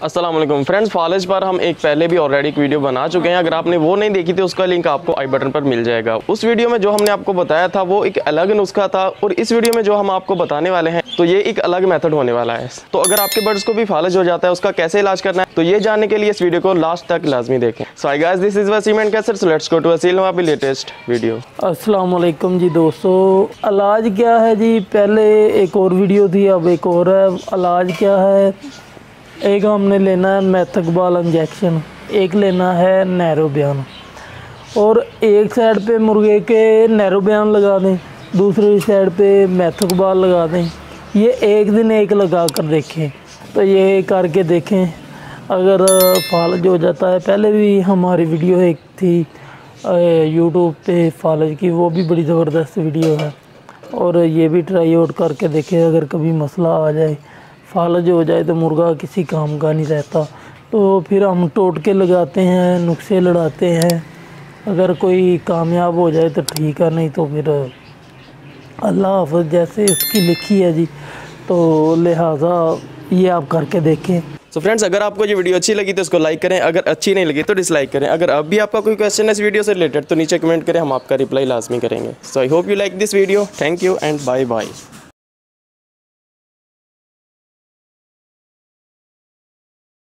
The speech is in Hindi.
अस्सलाम वालेकुम फ्रेंड्स, फालिज पर हम एक पहले भी ऑलरेडी एक वीडियो बना चुके हैं। अगर आपने वो नहीं देखी थी उसका लिंक आपको आई बटन पर मिल जाएगा। उस वीडियो में जो हमने आपको बताया था वो एक अलग नुस्खा था और इस वीडियो में जो हम आपको बताने वाले हैं तो ये एक अलग मेथड होने वाला है। तो अगर आपके बर्ड्स को भी फालिज हो जाता है उसका कैसे इलाज करना है तो ये जानने के लिए इस वीडियो को लास्ट तक लाजमी देखें। So hi guys, this is Wasim and Kaiser, so let's go to Aseel Nawabi latest video. अस्सलाम वालेकुम जी दोस्तों, इलाज क्या है जी? पहले एक और वीडियो थी, अब एक और है। इलाज क्या है? एक हमने लेना है मेथकबाल इंजेक्शन, एक लेना है नैरो बयान, और एक साइड पे मुर्गे के नैरो बयान लगा दें, दूसरी साइड पे मेथकबाल लगा दें। ये एक दिन एक लगा कर देखें, तो ये करके देखें अगर फालिज हो जाता है। पहले भी हमारी वीडियो एक थी यूट्यूब पे फालिज की, वो भी बड़ी ज़बरदस्त वीडियो है, और ये भी ट्राई आउट करके देखें। अगर कभी मसला आ जाए, फालिज हो जाए तो मुर्गा किसी काम का नहीं रहता, तो फिर हम टोटके लगाते हैं, नुस्खे लड़ाते हैं। अगर कोई कामयाब हो जाए तो ठीक है, नहीं तो फिर अल्लाह हाफ़िज़ जैसे उसकी लिखी है जी। तो लिहाजा ये आप करके देखें। सो फ्रेंड्स, अगर आपको ये वीडियो अच्छी लगी तो इसको लाइक करें, अगर अच्छी नहीं लगी तो डिसलाइक करें। अगर अब भी आपका कोई क्वेश्चन है इस वीडियो से रिलेटेड तो नीचे कमेंट करें, हम आपका रिप्लाई लाजमी करेंगे। So I hope you like this video. Thank you and bye bye.